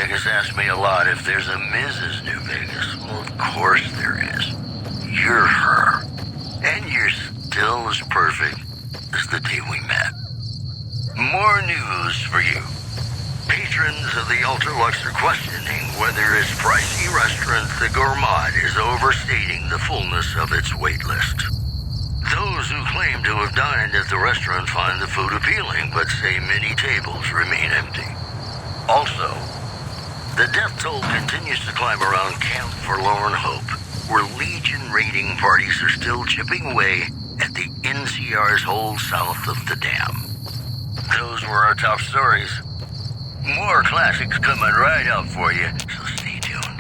Vegas asks me a lot if there's a Mrs. New Vegas. Well, of course there is. You're her. And you're still as perfect as the day we met. More news for you. Patrons of the Ultralux are questioning whether its pricey restaurant, the Gourmand, is overstating the fullness of its wait list. Those who claim to have dined at the restaurant find the food appealing, but say many tables remain empty. Also, the death toll continues to climb around Camp Forlorn Hope, where Legion raiding parties are still chipping away at the NCR's hold south of the dam. Those were our top stories. More classics coming right up for you, so stay tuned.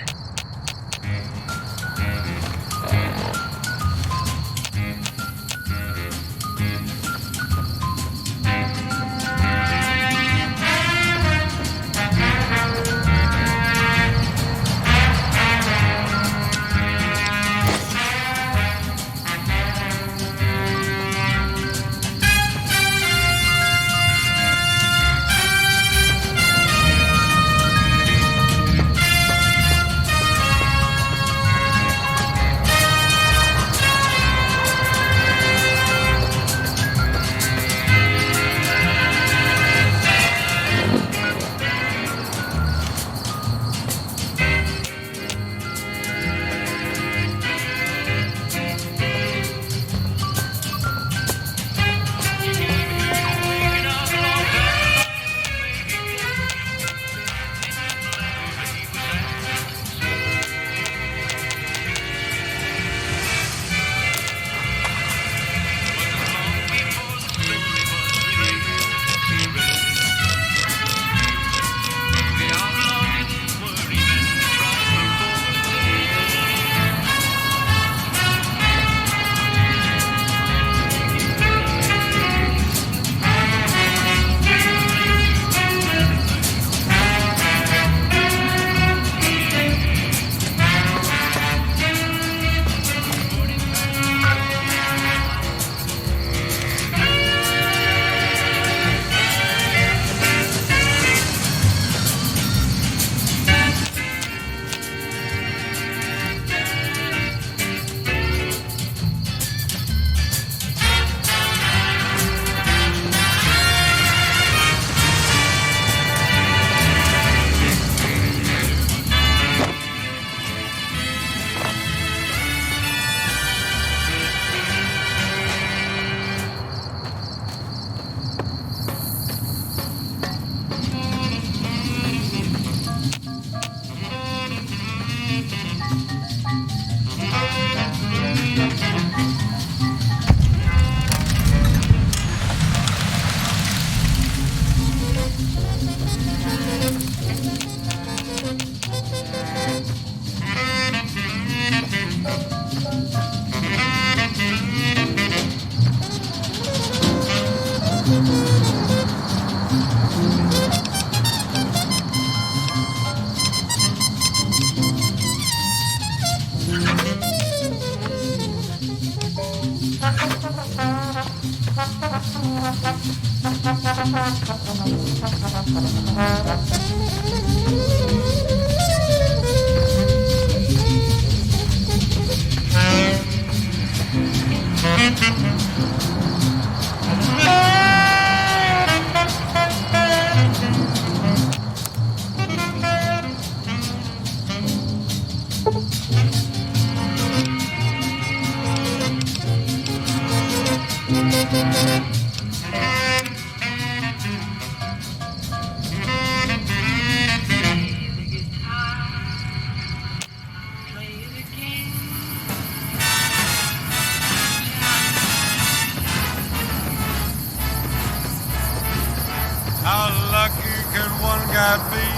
How lucky can one guy be?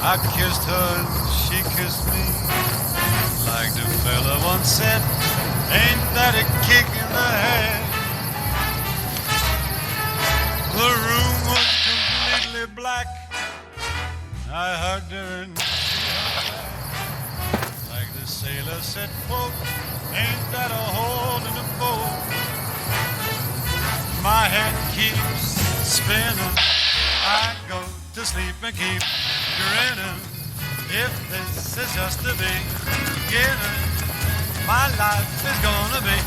I kissed her and she kissed me. Like the fella once said, ain't that a kick in the head? The room was completely black. I hugged her and she hugged back. Like the sailor said, quote, ain't that a hole in the boat? My head keeps spinning. I go to sleep and keep grinning. If this is just the beginning, my life is gonna be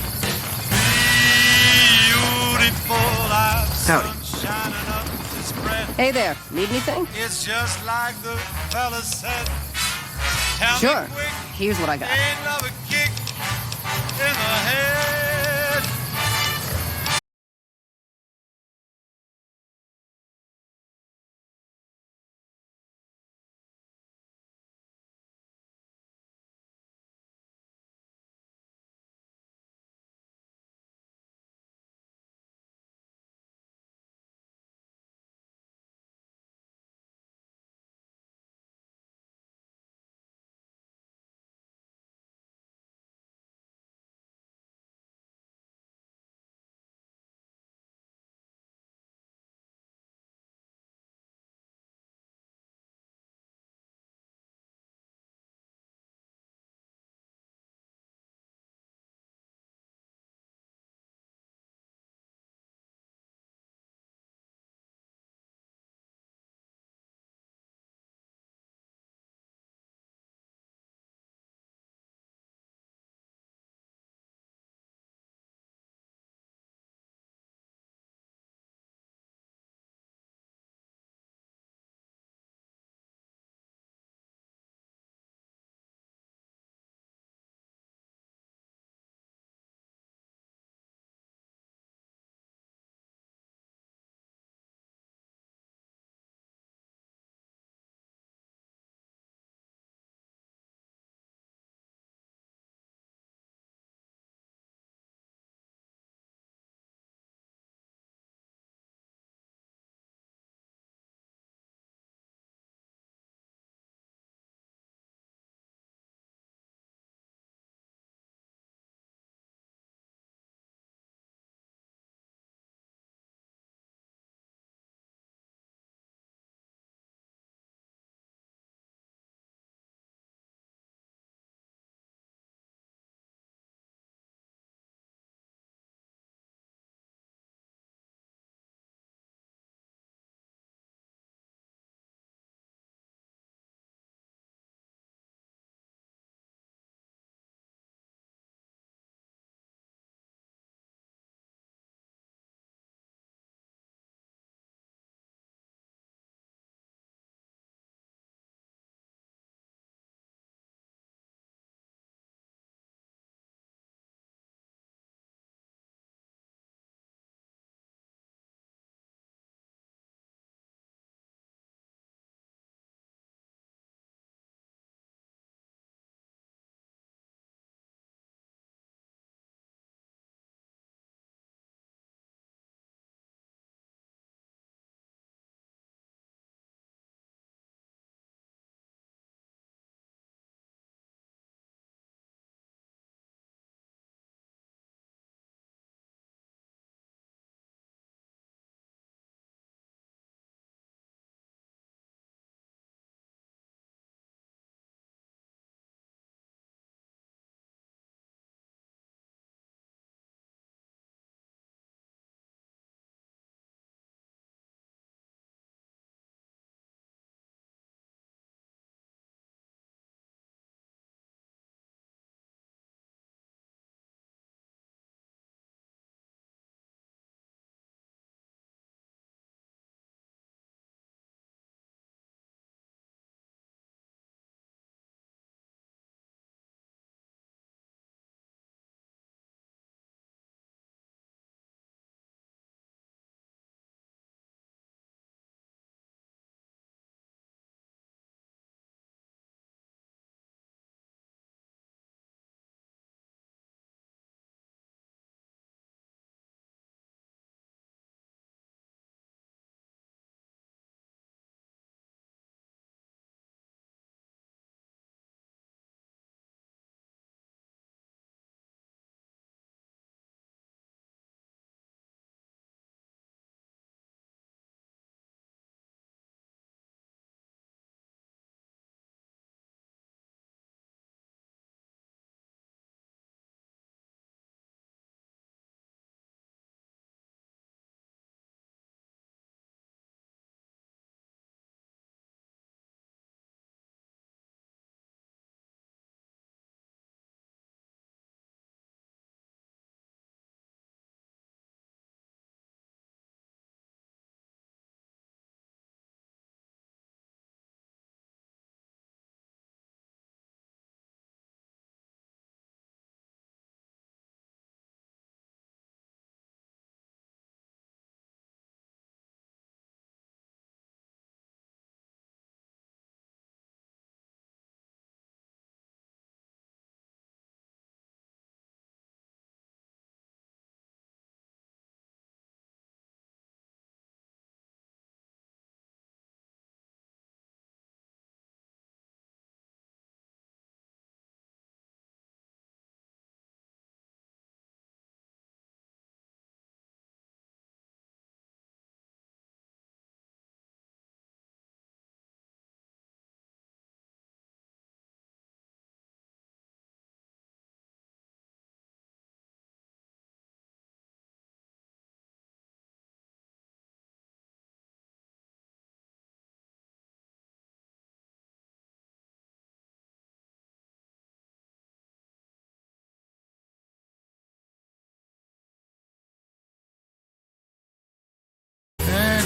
beautiful. I've Howdy. sun shining up to spread. Hey there, need anything? It's just like the fella said. Tell Sure. me quick, Here's what I got. ain't love a kick in the head.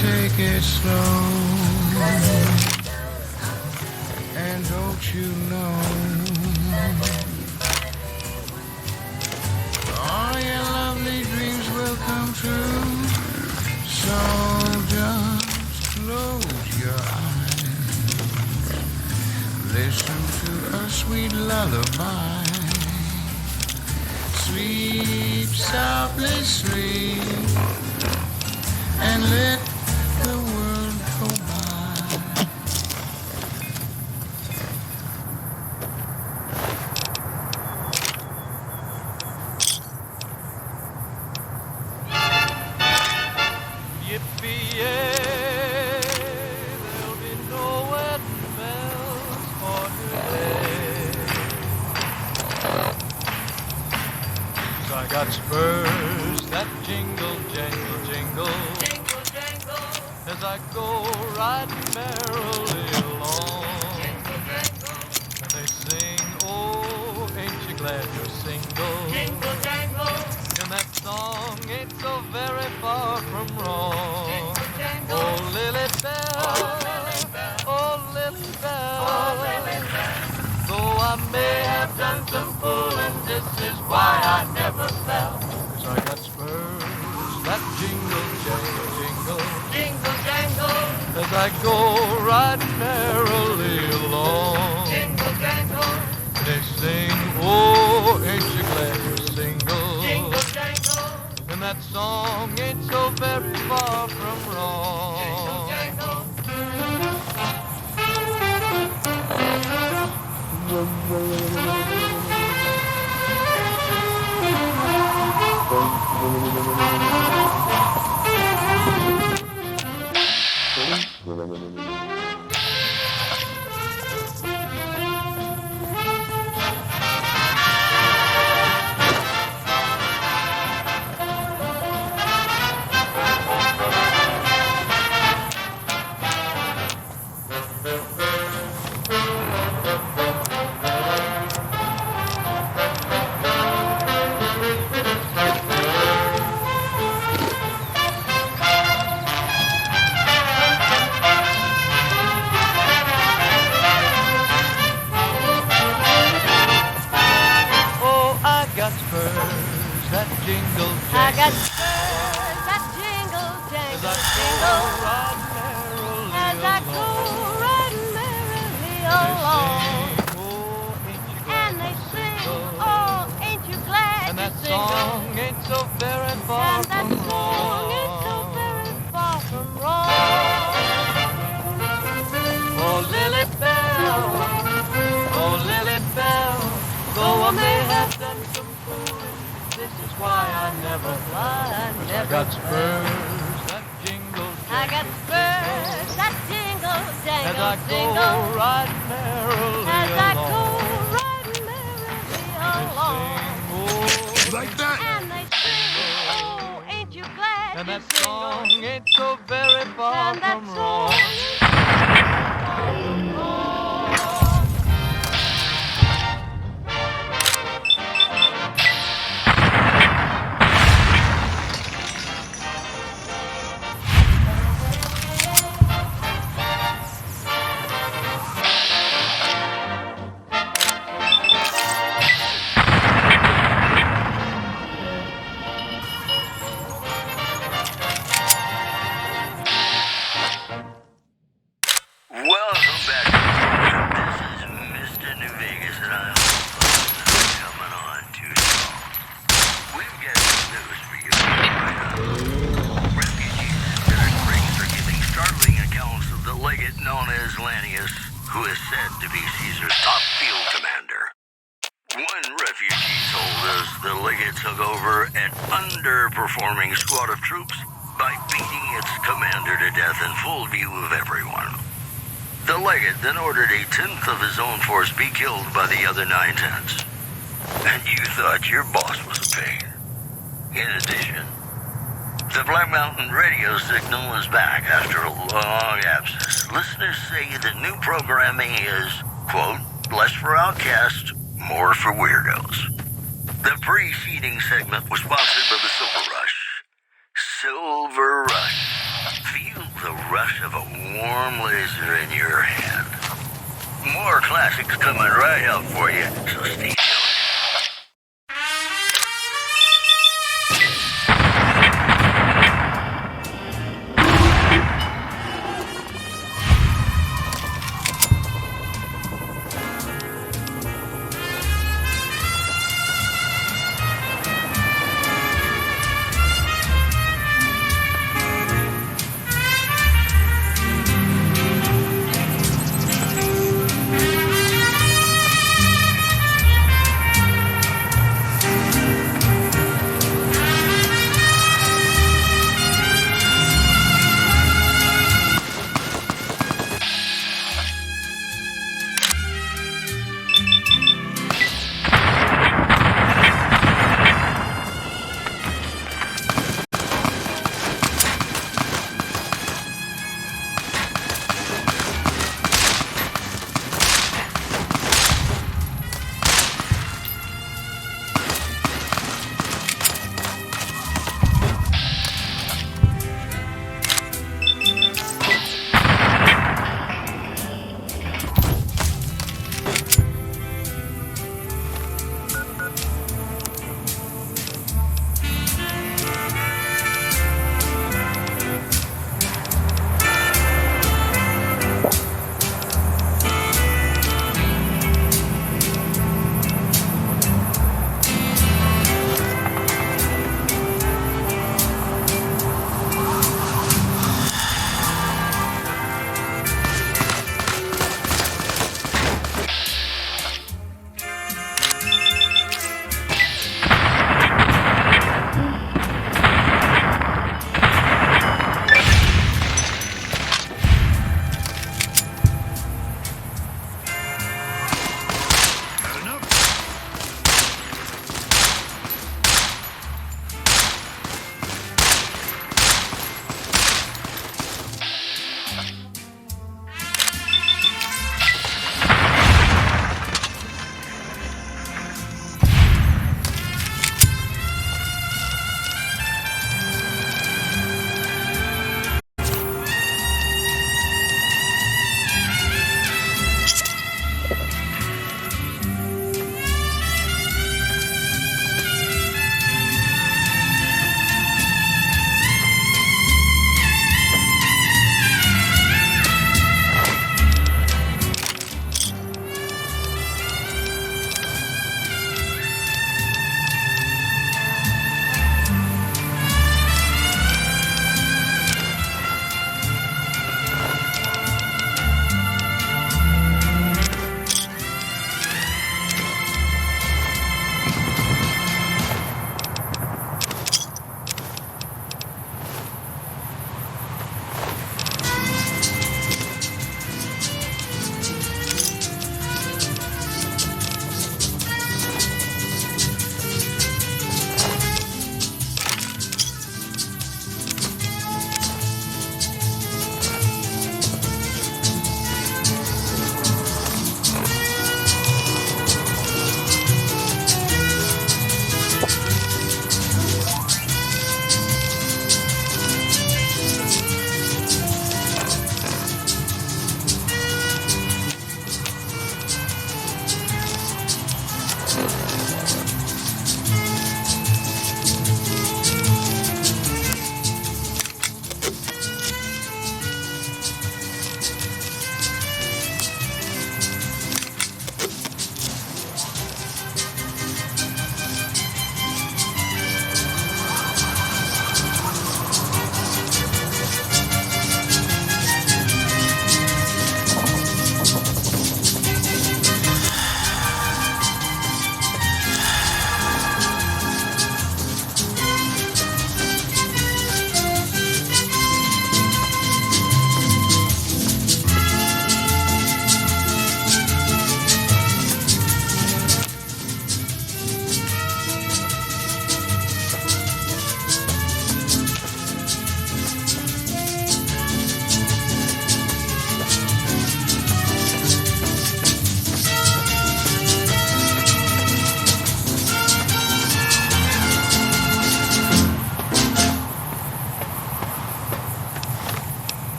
take it slow. And don't you know, all your lovely dreams will come true. So just close your eyes, listen to a sweet lullaby. Sleep softly, sleep, and let the world go by. Yippee-yay, there'll be no wedding bells for today. 'Cause I got spurs that jingle, jangle, jingle, jingle, jangle, as I go riding merrily along. Jingle, jangle, and they sing, oh, ain't you glad you're single? Jingle, jangle, and that song ain't so very far from wrong. Jingle, jangle, oh, Lily Bell, oh, Lily Bell, oh, Lily Bell. Though I may have done some fooling, this is why I never fell. 'Cause I got spurs that jingle, jangle, jingle, jingle, jangle, as I go riding merrily along. Jingle, jangle, they sing, oh, ain't you glad you're single? Jingle, jangle, and that song ain't so very far from wrong. Jingle, jangle. That jingle, jangle. I got spurs that jingle, jangle, jingle. As I go riding merrily along. And they sing, oh, ain't you glad And that you're single? song ain't so very far And that from song wrong. ain't so very far from wrong. Oh, Lily Bell, oh, Lily Bell, though I may have done some fooling, this is why I never I got spurs that jingle, I got spurs that jingle, as jangle, I go jingle. riding merrily As I along. go riding merrily along. Oh, Like that? And they sing, oh, ain't you glad and you're that single? song ain't so very far And that from song wrong. ain't so very far from wrong. Welcome back. This is Mr. New Vegas, and I hope I'm coming on too strong. We've got some news for you right up. Refugees in Bitter Springs are giving startling accounts of the legate known as Lanius, who is said to be Caesar's top field commander. One refugee told us the legate took over an underperforming squad of troops by beating its commander to death in full view of everyone. The legate then ordered a tenth of his own force be killed by the other 9/10. And you thought your boss was a pain. In addition, the Black Mountain radio signal is back after a long absence. Listeners say the new programming is, quote, less for outcasts, more for weirdos. The preceding segment was sponsored by the Silver Rush. Silver Rush. Feel cards are in your hand. More classics coming right up for you, so stay tuned.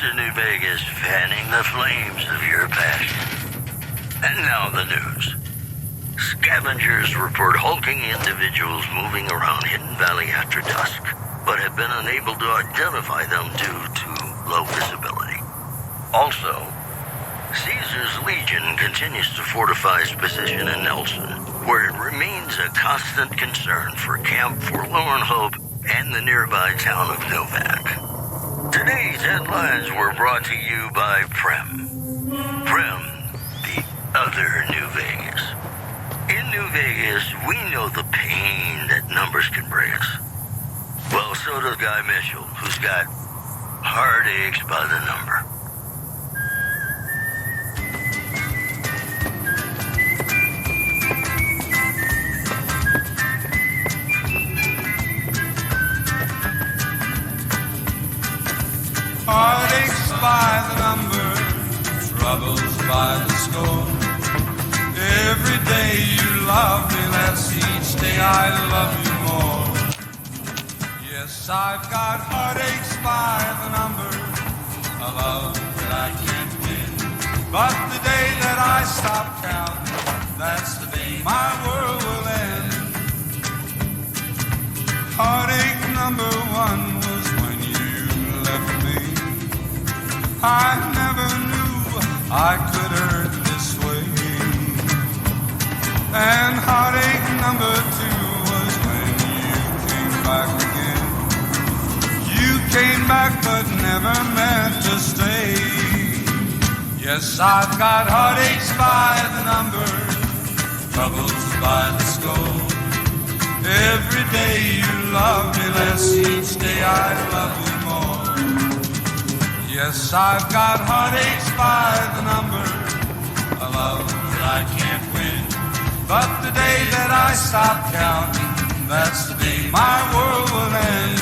Mr. New Vegas, fanning the flames of your passion. And now the news. Scavengers report hulking individuals moving around Hidden Valley after dusk, but have been unable to identify them due to low visibility. Also, Caesar's Legion continues to fortify its position in Nelson, where it remains a constant concern for Camp Forlorn Hope and the nearby town of Novak. Today's headlines were brought to you by Prem. Prem, the other New Vegas. In New Vegas, we know the pain that numbers can bring us. Well, so does Guy Mitchell, who's got heartaches by the number. Heartaches by the number, troubles by the score. Every day you love me less, each day I love you more. Yes, I've got heartaches by the number, a love that I can't win. But the day that I stop counting, that's the day my world will end. Heartache number one was when you left me. I never knew I could hurt this way. And heartache number two was when you came back again. You came back but never meant to stay. Yes, I've got heartaches by the number, troubles by the score. Every day you love me less, each day I love you more. Yes, I've got heartaches by the number, a love that I can't win. But the day that I stop counting, that's the day my world will end.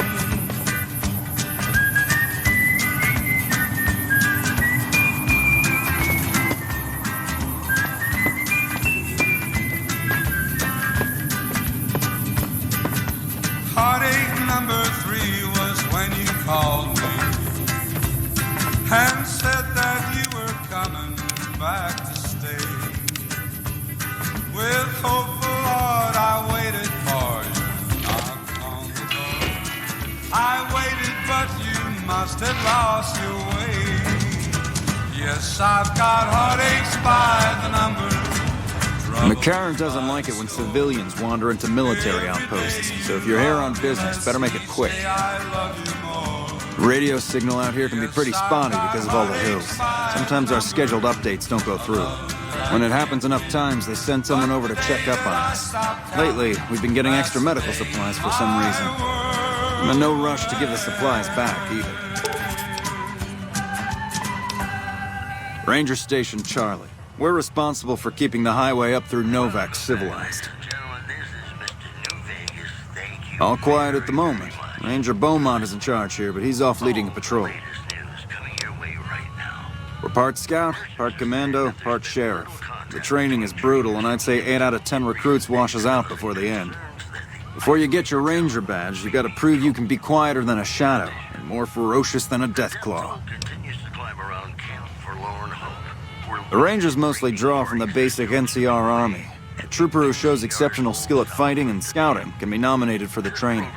Heartache number three was when you called me and said that you were coming back to stay. With hopeful heart I waited for you, knocked on the door. I waited but you must have lost your way. Yes, I've got heartaches by the number. McCarran doesn't like it when civilians wander into military outposts, so if you're here on business, better make it quick. Radio signal out here can be pretty spotty because of all the hills. Sometimes our scheduled updates don't go through. When it happens enough times, they send someone over to check up on us. Lately, we've been getting extra medical supplies for some reason. I'm in no rush to give the supplies back, either. Ranger Station Charlie. We're responsible for keeping the highway up through Novak civilized. All quiet at the moment. Ranger Beaumont is in charge here, but he's off leading a patrol. We're part scout, part commando, part sheriff. The training is brutal, and I'd say 8 out of 10 recruits washes out before the end. Before you get your ranger badge, you gotta prove you can be quieter than a shadow, and more ferocious than a deathclaw. The Rangers mostly draw from the basic NCR Army. A trooper who shows exceptional skill at fighting and scouting can be nominated for the training.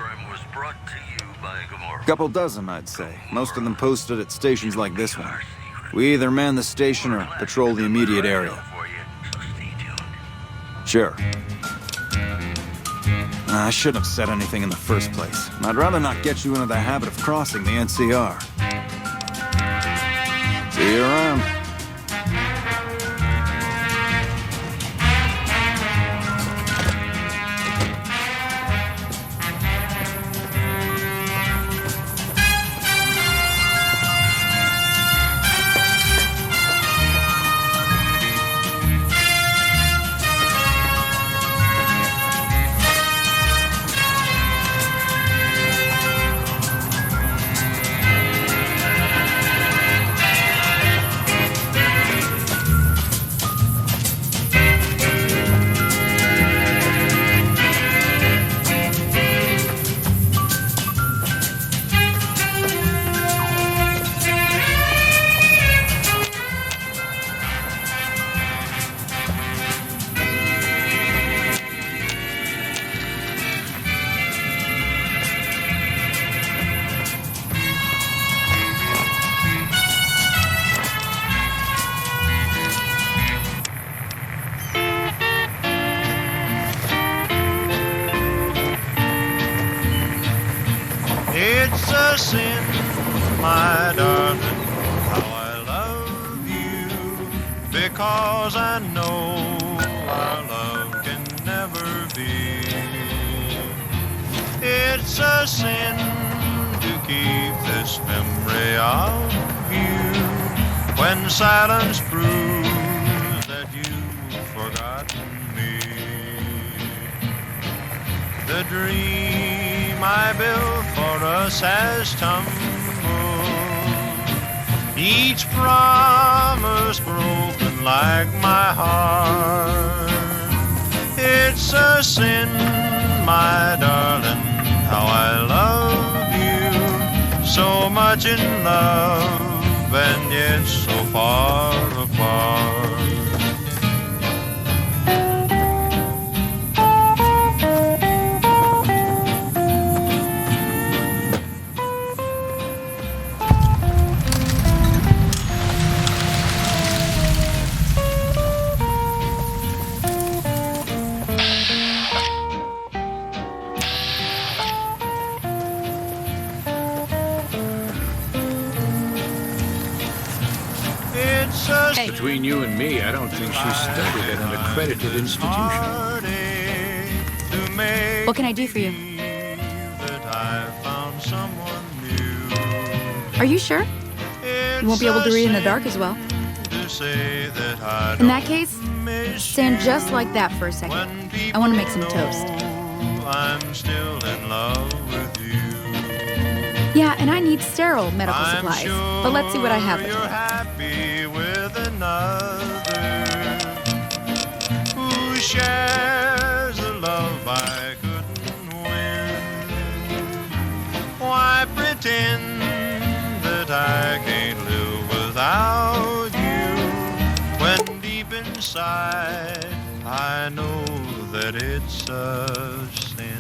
A couple dozen, I'd say. Most of them posted at stations like this one. We either man the station or patrol the immediate area. Sure. I shouldn't have said anything in the first place. I'd rather not get you into the habit of crossing the NCR. See you around. a sin, my darling, how I love you, because I know our love can never be. It's a sin to keep this memory of you when silence proves that you've forgotten me. The dream I built for us has tumbled, each promise broken like my heart. It's a sin, my darling, how I love you, so much in love and yet so far apart. Between you and me, I don't think she studied at an accredited institution. What can I do for you? Are you sure? You won't be able to read in the dark as well. In that case, stand just like that for a second. I want to make some toast. I'm still in love with you. Yeah, and I need sterile medical supplies. But let's see what I have with you're me. happy with another who shares a love I couldn't win. Why pretend that I can't live without you when deep inside I know that it's a sin.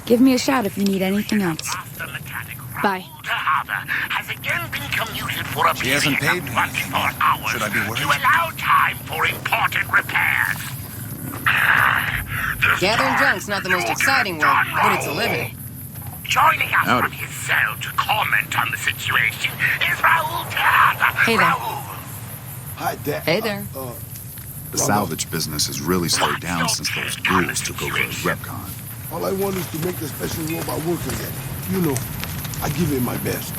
Give me a shout if you need anything else. Bye. Has again been commuted for a She hasn't paid me. 24 hours Should I be worried? to allow time for important repairs. Gathering drunk's not the most exciting work, but it's a living. Joining us Howdy. from his cell to comment on the situation is Raul Tejada. Hey there. Raul, Hi, Dad. Hey there. The salvage business has really slowed down since those ghouls took over Repcon. All I want is to make the special robot work again. You know, I give it my best.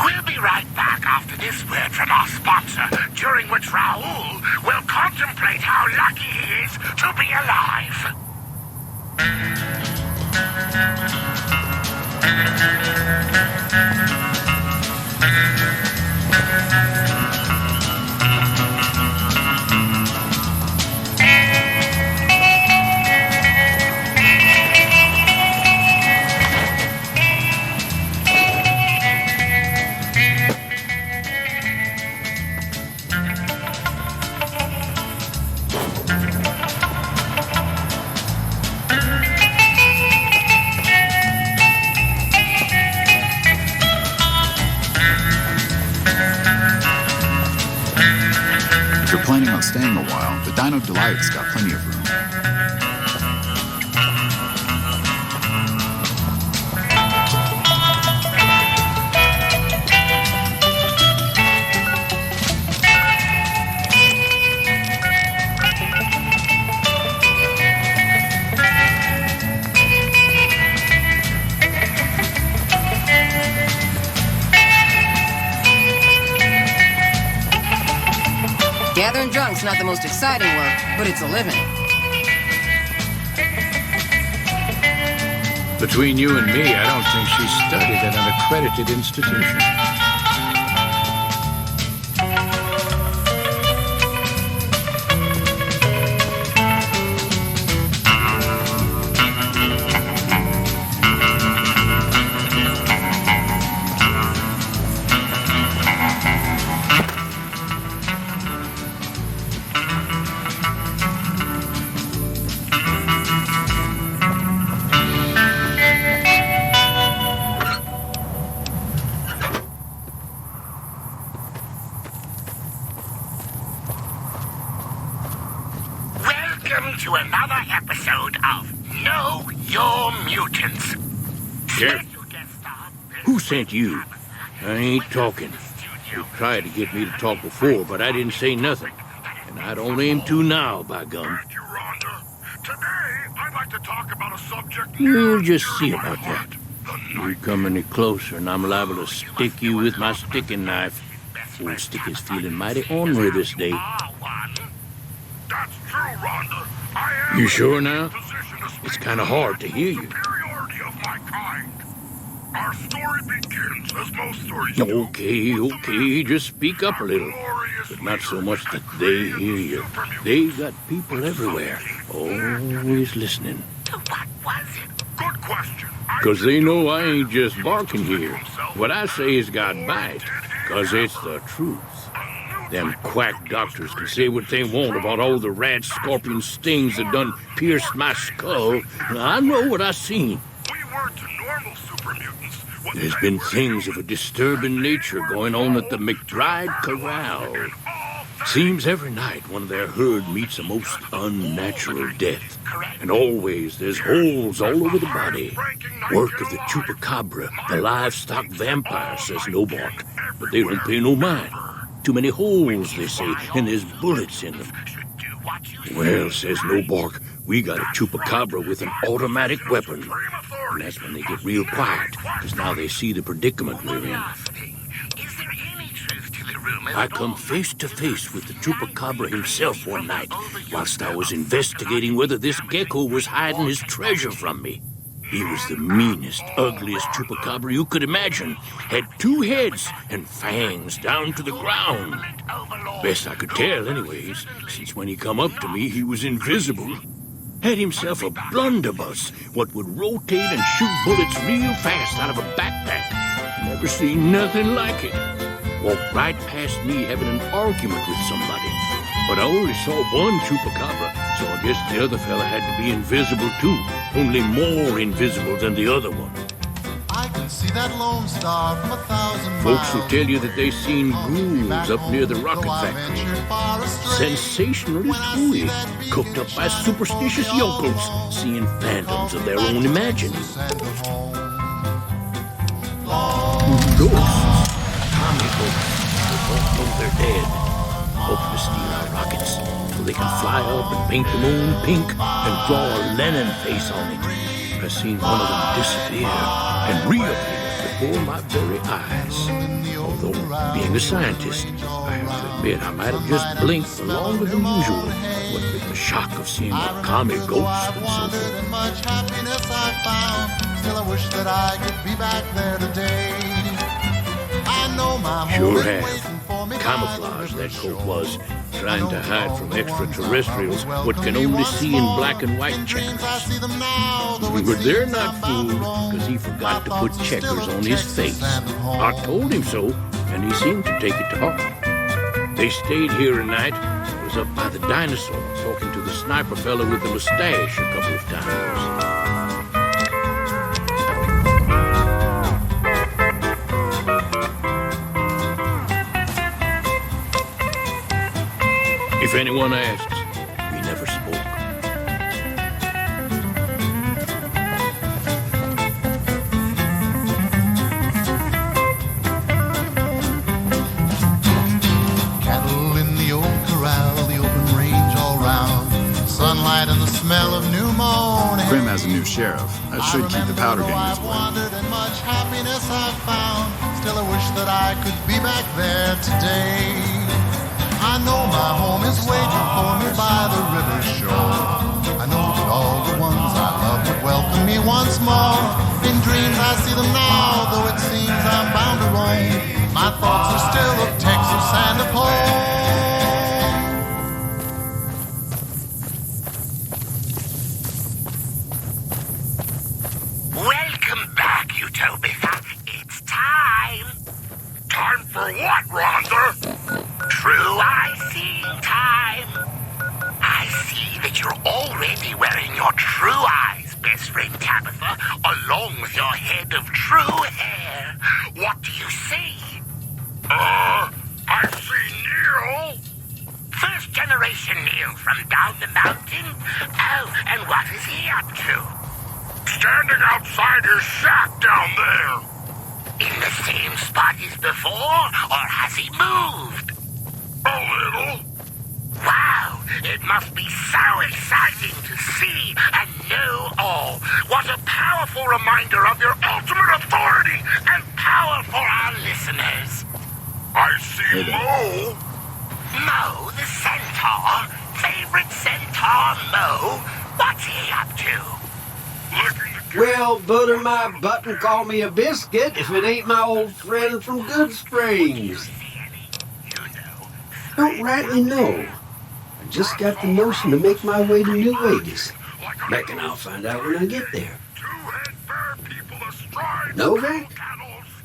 we'll be right back after this word from our sponsor, during which Raul will contemplate how lucky he is to be alive. If you're planning on staying a while, the Dino Delight's got plenty of room. Gathering drunk's not the most exciting work, but it's a living. Between you and me, I don't think she studied at an accredited institution. episode of Know Your Mutants. Sheriff, who sent you? I ain't talking. You tried to get me to talk before, but I didn't say nothing. And I don't aim to now, by gum. Thank you, Rhonda. Today, I'd like to talk about a subject... We'll just see about that. You come any closer, and I'm liable to stick you with my sticking knife. Old Stick is feeling mighty ornery this day. That's true, Rhonda. I am... You sure now? It's kind of hard to hear you. ...superiority of my kind. Our story begins, as most stories do. Okay, just speak up a little. But not so much that they hear you. They got people everywhere, always listening. What was it? Good question. Because they know I ain't just barking here. What I say has got bite, because it's the truth. Them quack doctors can say what they want about all the rat scorpion stings that done pierced my skull. I know what I seen. We were to normal super mutants. There's been things of a disturbing nature going on at the McBride Corral. Seems every night one of their herd meets a most unnatural death. And always there's holes all over the body. Work of the chupacabra, the livestock vampire, says Nobark. But they don't pay no mind. Too many holes, they say, and there's bullets in them. Well, says Nobark, we got a chupacabra with an automatic weapon. And that's when they get real quiet, because now they see the predicament we're in. I come face to face with the chupacabra himself one night, whilst I was investigating whether this gecko was hiding his treasure from me. He was the meanest, ugliest chupacabra you could imagine. Had 2 heads and fangs down to the ground. Best I could tell, anyways, since when he come up to me, he was invisible. Had himself a blunderbuss, what would rotate and shoot bullets real fast out of a backpack. Never seen nothing like it. Walked right past me having an argument with somebody. But I only saw one chupacabra, so I guess the other fella had to be invisible too. Only more invisible than the other one. I can see that lone star from 1,000 miles. Folks will tell you that they seen ghouls up near the rocket factory. Sensationalist hooey, cooked up by superstitious yokels, seeing phantoms of their own imagining. Ghosts, Tommy folks, they both know they're dead. Hope to steal our rockets so they can fly up and paint the moon pink and draw a Lenin face on it. I've seen one of them disappear and reappear before my very eyes. Although, being a scientist, I have to admit I might have just blinked for longer than usual, what with the shock of seeing the commie ghost and so forth. Much happiness I found. Still I wish that I could be back there today. I know my Sure have. Camouflage, that coat was, trying to hide from extraterrestrials what can only see in black and white checkers. But they're not fooled, because he forgot to put checkers on his face. I told him so, and he seemed to take it to heart. They stayed here a night. I was up by the dinosaur, talking to the sniper fella with the mustache a couple of times. If anyone asks, we never spoke. Cattle in the old corral, the open range all round. Sunlight and the smell of new morning. Grim has a new sheriff. That should keep the powder gangs away. Wandered and much happiness I've found. Still I wish that I could be back there today. I know my home is waiting for me by the river shore. I know that all the ones I love would welcome me once more. In dreams I see them now, though it seems I'm bound to roam. My thoughts are still of Texas and of home. Welcome back, Utopia. It's time. Time for what, Rhonda? True eye-seeing time. I see that you're already wearing your true eyes, best friend Tabitha, along with your head of true hair. What do you see? I see Neil. First generation situation, Neil, from down the mountain? Oh, and what is he up to? Standing outside his shack down there. In the same spot as before, or has he moved? A little. Wow, it must be so exciting to see and know all. What a powerful reminder of your ultimate authority and power for our listeners. I see Mo. Mo, the centaur. Favorite centaur, Mo. What's he up to? Well, butter my butt and call me a biscuit if it ain't my old friend from Good Springs. Don't rightly know. I just got the notion to make my way to New Vegas. Reckon I'll find out when I get there. Novak?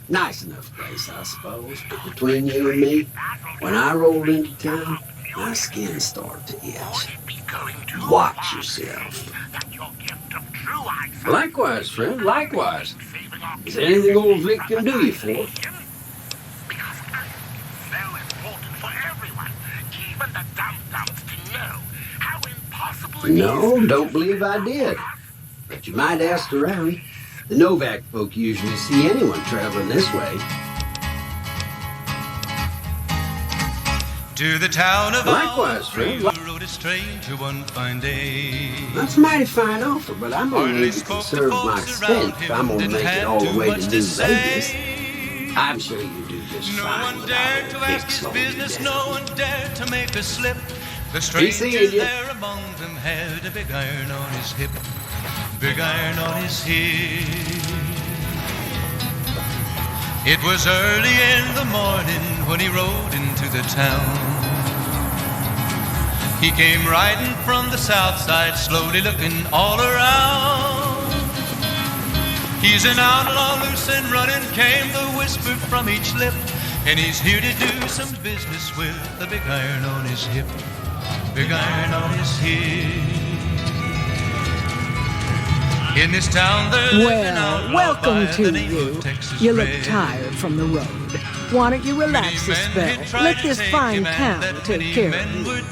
Nice enough place, I suppose, but between you and me, when I rolled into town, my skin started to itch. Watch yourself. Likewise, friend, likewise. Is there anything old Vic can do you for? No, don't believe I did. But you might ask around. The Novak folk usually see anyone traveling this way. To the town of Likewise, friend. rode a stranger one fine day. That's a mighty fine offer, but I'm gonna need to conserve my expense if I'm gonna make it all the way to New Vegas. I'm sure you do just fine Dared to ask his business, no one dared to make a slip. The stranger there among them had a big iron on his hip. Big iron on his hip. It was early in the morning when he rode into the town. He came riding from the south side, slowly looking all around. He's an outlaw, loose and running, came the whisper from each lip. And he's here to do some business with a big iron on his hip. Big iron on his hip. In this town well, welcome to you. You look tired from the road. Why don't you relax a spell? Let this fine town take care of you.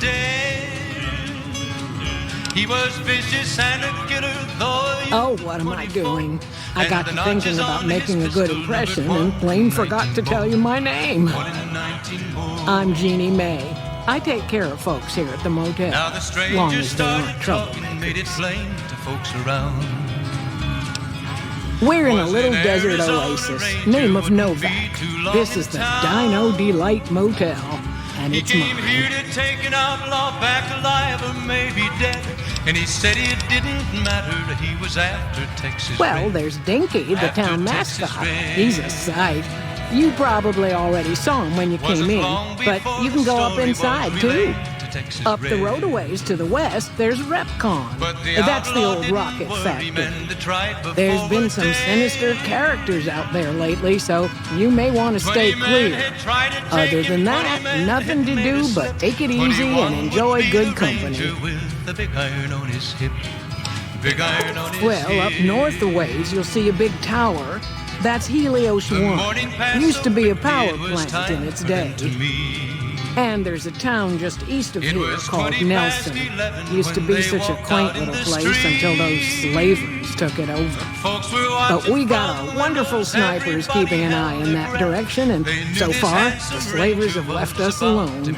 He was vicious and a killer, though. Oh, what am I doing? I got to thinking about making a good impression and plain forgot to tell you my name. I'm Jeannie May. I take care of folks here at the motel, Now the long stranger as they aren't started talking, troublemakers. made it plain to folks around. We're in a little desert oasis, name of Novak. This is the Dino Delight Motel, and it's He came mine. here to take an outlaw back alive or maybe dead. And he said it didn't matter, he was after Texas Well, Red. there's Dinky, the After town Texas mascot. Red. He's a sight. You probably already saw him when you came in, but you can go up inside, too. Up the road a ways to the west, there's Repcon. That's the old rocket factory. There's been some sinister characters out there lately, so you may want to stay clear. Other than that, nothing to do but take it easy and enjoy good company. Well, up north a ways, you'll see a big tower. That's Helios 1. Used to be a power plant in its day. And there's a town just east of here called Nelson. Used to be such a quaint little place until those slavers took it over. But we got our wonderful snipers keeping an eye in that direction, and so far, the slavers have left us alone.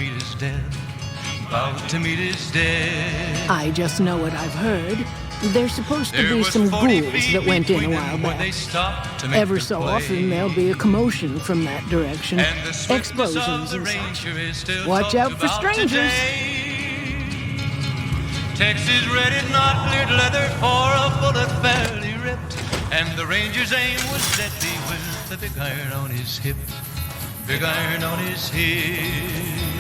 I just know what I've heard. There's supposed to be some ghouls that went in a while back. Ever so often, there'll be a commotion from that direction. Explosions and such. Watch out for strangers. Texas Red is not cleared leather for a bullet fairly ripped. And the ranger's aim was deadly with the big iron on his hip. Big iron on his hip.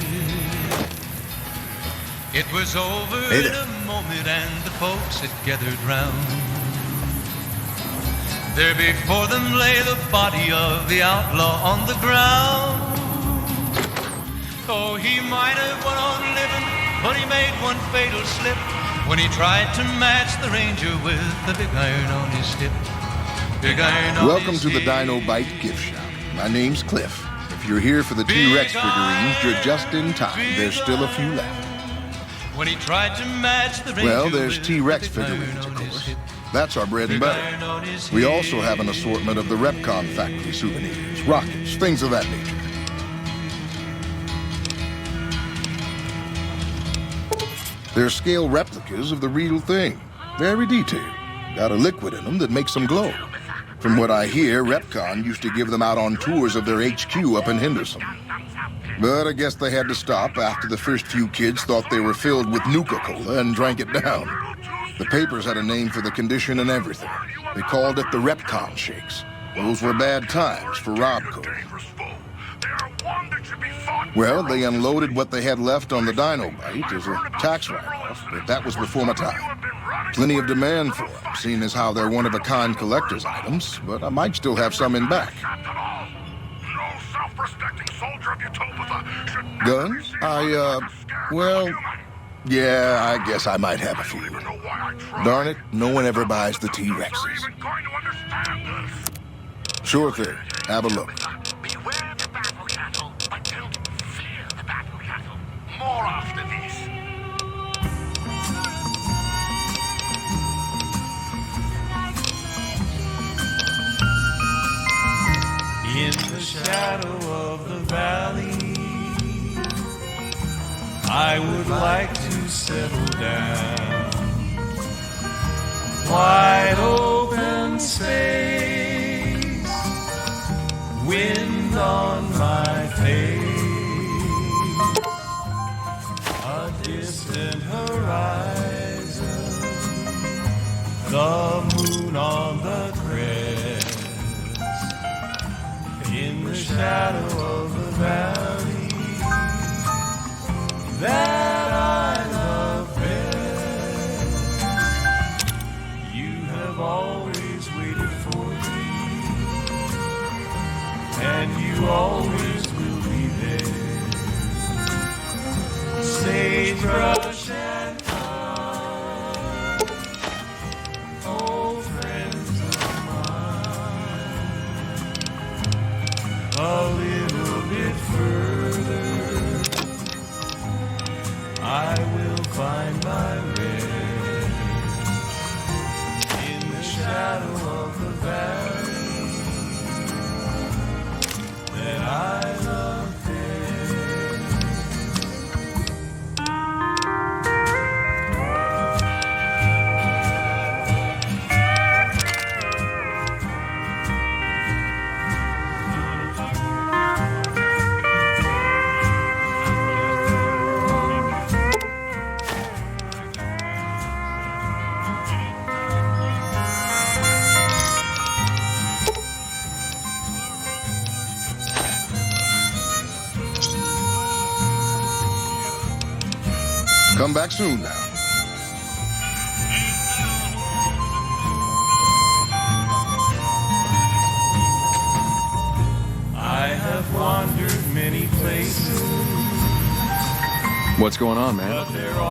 It was over in a moment and the folks had gathered round. There before them lay the body of the outlaw on the ground. Oh, he might have went on living, but he made one fatal slip when he tried to match the ranger with the big iron on his hip. Big iron on Welcome his to the hip. Dino Bite gift shop. My name's Cliff. If you're here for the T-Rex figurines, you're just in time. There's still a few left. when he tried to match the Well, there's T-Rex figurines, of course. That's our bread and butter. We also have an assortment of the Repcon factory souvenirs, rockets, things of that nature. They're scale replicas of the real thing. Very detailed. Got a liquid in them that makes them glow. From what I hear, Repcon used to give them out on tours of their HQ up in Henderson. But I guess they had to stop after the first few kids thought they were filled with Nuka-Cola and drank it down. The papers had a name for the condition and everything. They called it the Repcon Shakes. Those were bad times for Robco. Well, they unloaded what they had left on the Dinobite as a tax write-off, but that was before my time. Plenty of demand for them, seeing as how they're one-of-a-kind collector's items, but I might still have some in back. Guns? Well, yeah, I guess I might have a few. Darn it, no one ever buys the T-Rexes. Sure thing. Have a look. Beware the battle cattle, but don't fear the battle cattle. More after this. In the shadow of the valley, I would like to settle down. Wide open space, wind on my face, a distant horizon, the moon on the crest. In the shadow of the valley that I love best, you have always waited for me, and you always will be there. Sagebrush and pine, old friends of mine. A little bit further, I will find my rest in the shadow of the valley that I love best. Come back soon now. I have wandered many places. What's going on, man? But there are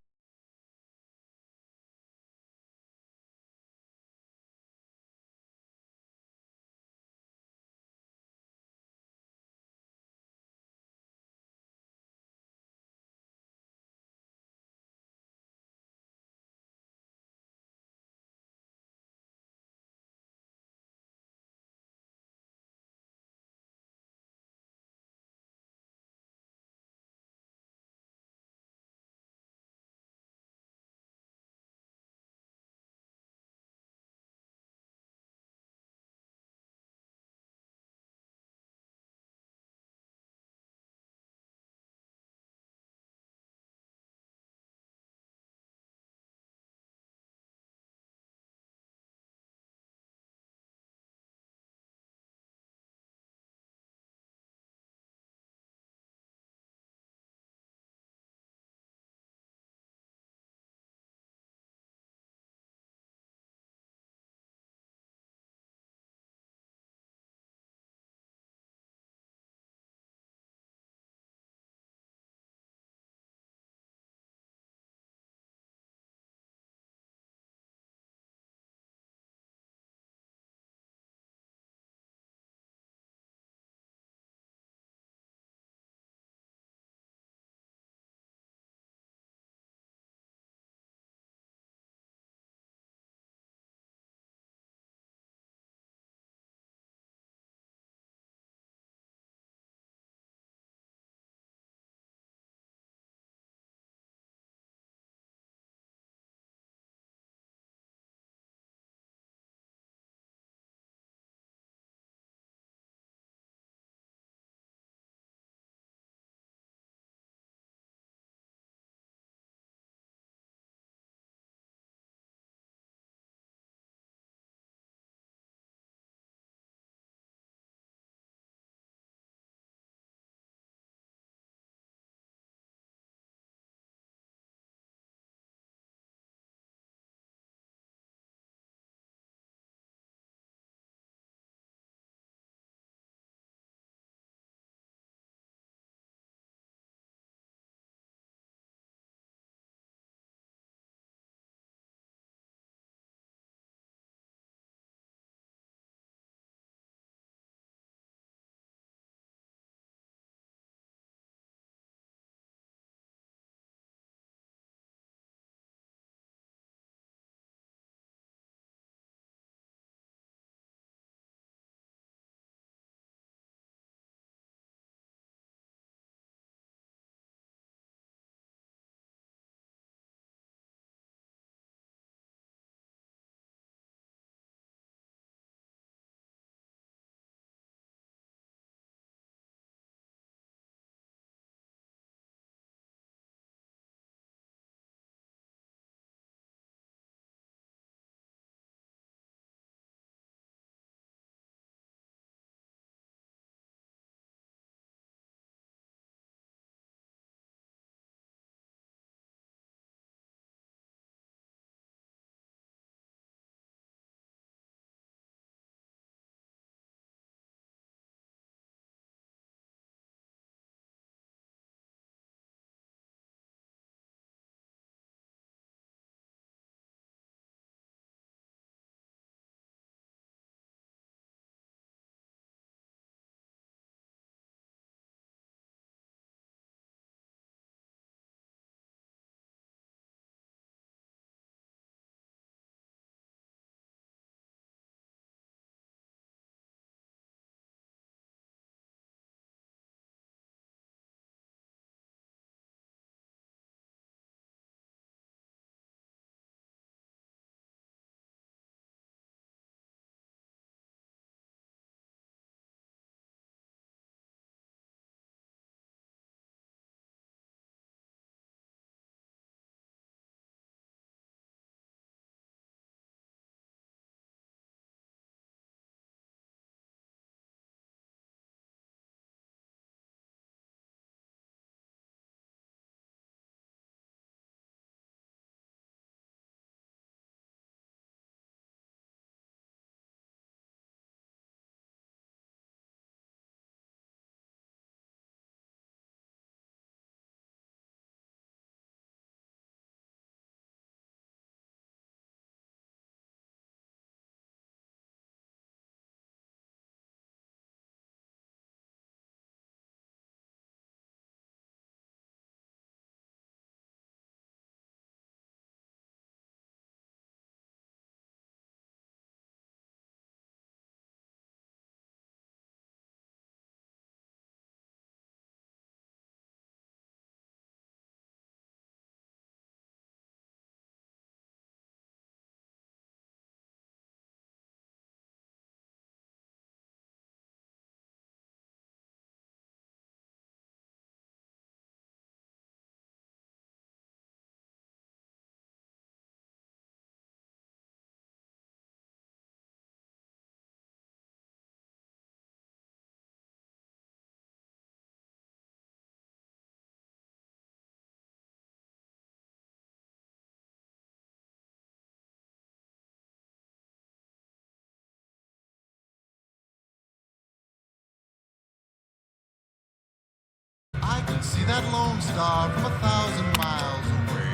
see that lone star from 1,000 miles away,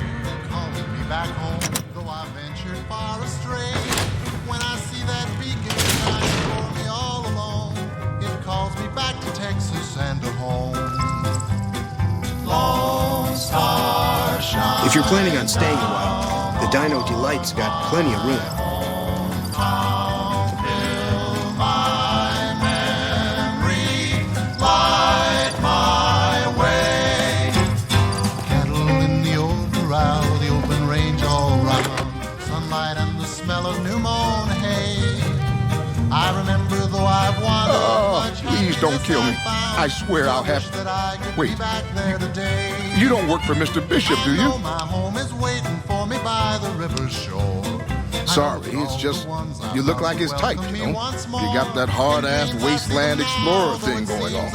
calling me back home, though I ventured far astray. When I see that beacon shining for me all alone, it calls me back to Texas and to home. Lone star shine. If you're planning on staying a while, the Dino Delight's got plenty of room. Please don't kill me. I swear I'll have to. Wait, you don't work for Mr. Bishop, do you? Sorry, it's just you look like his type, you know? You got that hard-ass wasteland explorer thing going on.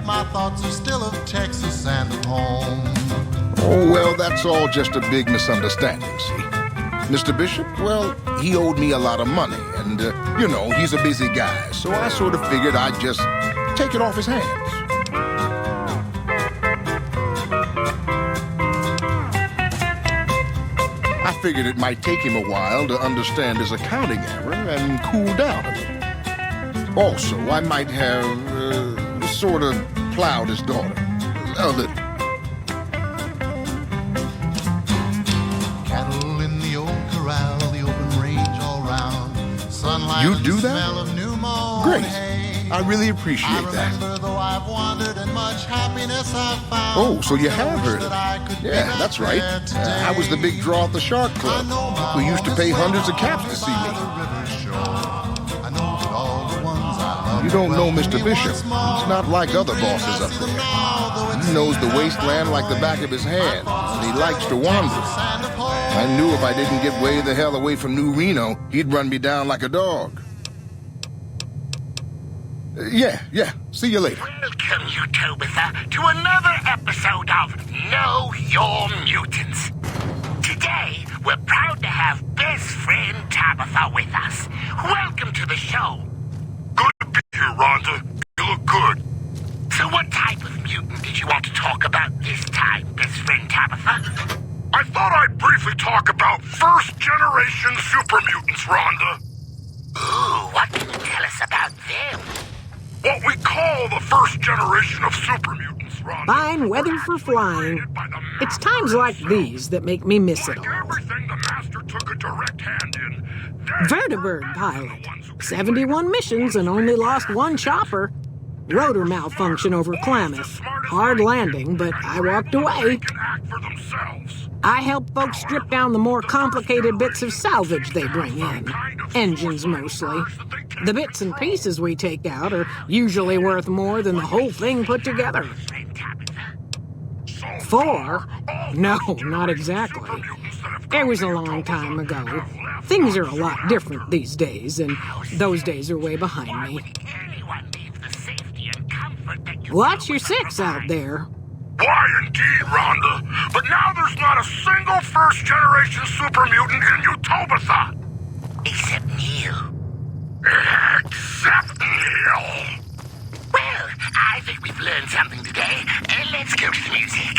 My thoughts are still of Texas and of home. Oh, well, that's all just a big misunderstanding, see? Mr. Bishop, well, he owed me a lot of money, and, you know, he's a busy guy, so I sort of figured I'd just take it off his hands. I figured it might take him a while to understand his accounting error and cool down a little. Also, I might have, sort of plowed his daughter. A little. You do that? Great. I really appreciate that. Oh, so you have heard of it. Yeah, that's right. I was the big draw at the Shark Club. We used to pay hundreds of caps to see me. You don't know Mr. Bishop. He's not like other bosses up there. He knows the wasteland like the back of his hand, and he likes to wander. I knew if I didn't get way the hell away from New Reno, he'd run me down like a dog. Yeah. See you later. Welcome, Utobitha, to another episode of Know Your Mutants. Today, we're proud to have best friend Tabitha with us. Welcome to the show. Good to be here, Rhonda. You look good. So what type of mutant did you want to talk about this time, best friend Tabitha? I thought I'd briefly talk about first-generation super mutants, Rhonda. Ooh, what can you tell us about them? What we call the first generation of super mutants, Rhonda. Fine weather for flying. It's times like these that make me miss it all. Everything the Master took a direct hand in. Vertibird pilot. 71 missions and only lost one chopper. Rotor malfunction over Klamath. Hard landing, but I walked away. I help folks strip down the more complicated bits of salvage they bring in. Engines, mostly. The bits and pieces we take out are usually worth more than the whole thing put together. 4? No, not exactly. It was a long time ago. Things are a lot different these days, and those days are way behind me. Watch your 6 out there. Why, indeed, Rhonda. But now there's not a single first-generation super mutant in Utobitha. Except Neil. Except Neil. Well, I think we've learned something today. Let's go to the music.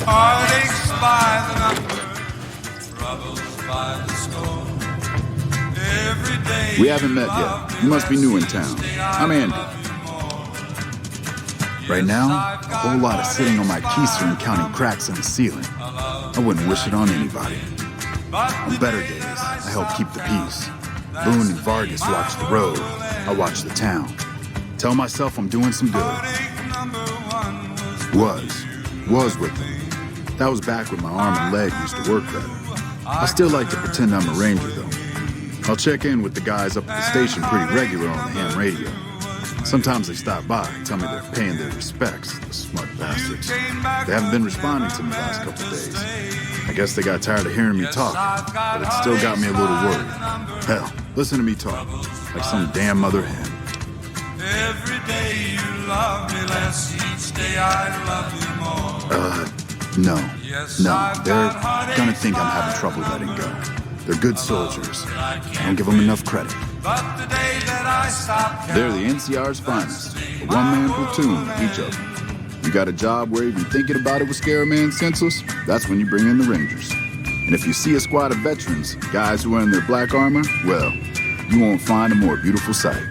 Heartaches by the number, troubles by the score. Every day. We haven't met yet. You must be new in town. I'm Andy. Right now, a whole lot of sitting on my keister and counting cracks in the ceiling. I wouldn't wish it on anybody. On better days, I help keep the peace. Boone and Vargas watch the road. I watch the town. Tell myself I'm doing some good. Was with them. That was back when my arm and leg used to work better. I still like to pretend I'm a ranger, though. I'll check in with the guys up at the station pretty regular on the ham radio. Sometimes they stop by and tell me they're paying their respects, the smart bastards. They haven't been responding to me the last couple of days. I guess they got tired of hearing me talk, but it still got me a little worried. Hell, listen to me talk, like some damn mother hen. day you love me less, each day I love you more. No. They're gonna think I'm having trouble letting go. They're good soldiers. I don't give them enough credit. But the day that I stop They're the NCR's finest. A one-man platoon, each of them. You got a job where even thinking about it would scare a man senseless? That's when you bring in the Rangers. And if you see a squad of veterans, guys who are in their black armor, well, you won't find a more beautiful sight.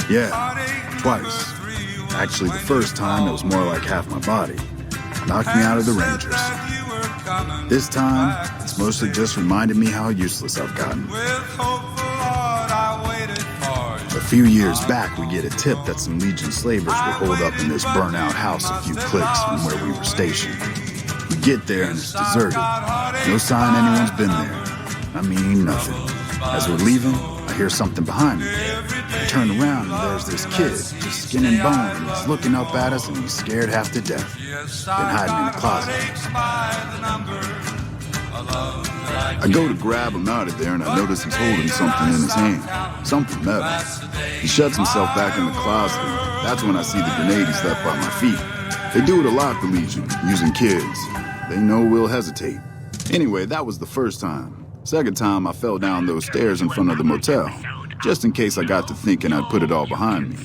Yeah, twice. Actually, the first time, it was more like half my body. Knocked me out of the Rangers. This time, it's mostly just reminded me how useless I've gotten. A few years back, we get a tip that some Legion slavers were holed up in this burnt-out house a few clicks from where we were stationed. We get there and it's deserted. No sign anyone's been there. I mean, nothing. As we're leaving, I hear something behind me. I turn around and there's this kid, just skin and bone, and he's looking up at us and he's scared half to death. Been hiding in the closet. I go to grab him out of there and I notice he's holding something in his hand. Something metal. He shuts himself back in the closet. That's when I see the grenade he's left by my feet. They do it a lot, the Legion, using kids. They know we'll hesitate. Anyway, that was the first time. Second time, I fell down those stairs in front of the motel, just in case I got to thinking I'd put it all behind me.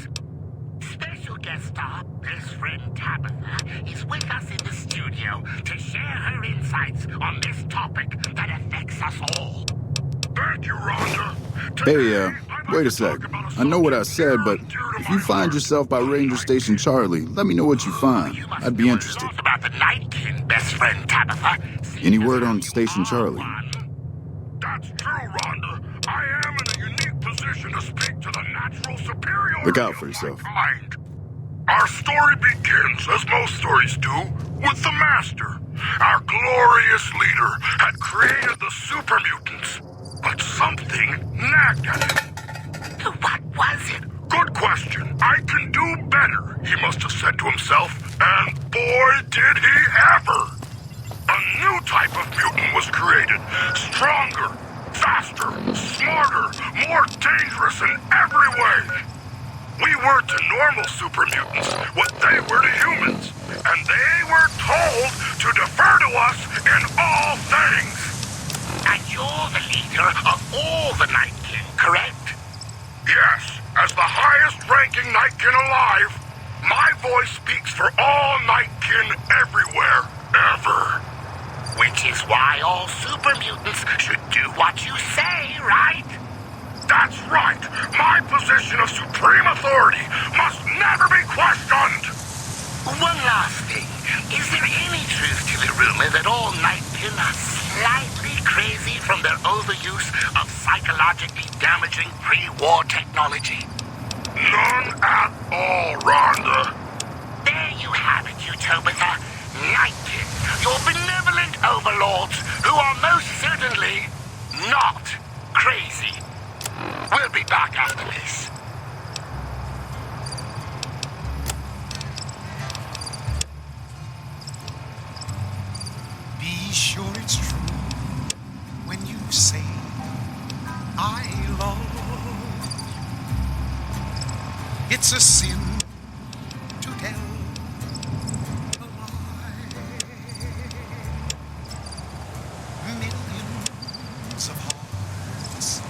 Special guest star, best friend Tabitha, is with us in the studio to share her insights on this topic that affects us all. Thank you, Rhonda. Hey, wait a sec. I know what I said, but if you find yourself by Ranger Station Charlie, let me know what you find. I'd be interested. About the Nightkin, best friend Tabitha. Any word on Station Charlie? That's true, Rhonda. I am in a unique position to speak to the natural superiority Look out for yourself. of my kind. Our story begins, as most stories do, with the Master. Our glorious leader had created the super mutants, but something nagged at him. What was it? Good question. I can do better, he must have said to himself, and boy did he ever! A new type of mutant was created. Stronger, faster, smarter, more dangerous in every way. We were to normal super mutants what they were to humans, and they were told to defer to us in all things. And you're the leader of all the Nightkin, correct? Yes, as the highest-ranking Nightkin alive, my voice speaks for all Nightkin everywhere, ever. Which is why all super mutants should do what you say, right? That's right. My position of supreme authority must never be questioned. One last thing. Is there any truth to the rumor that all Nightkin are slightly crazy from their overuse of psychologically damaging pre-war technology? None at all, Rhonda. There you have it, Utopia. Nightkin, your benevolent overlords, who are most certainly not crazy. We'll be back after this. Be sure it's true when you say I love you. It's a sin to tell a lie. Millions of hearts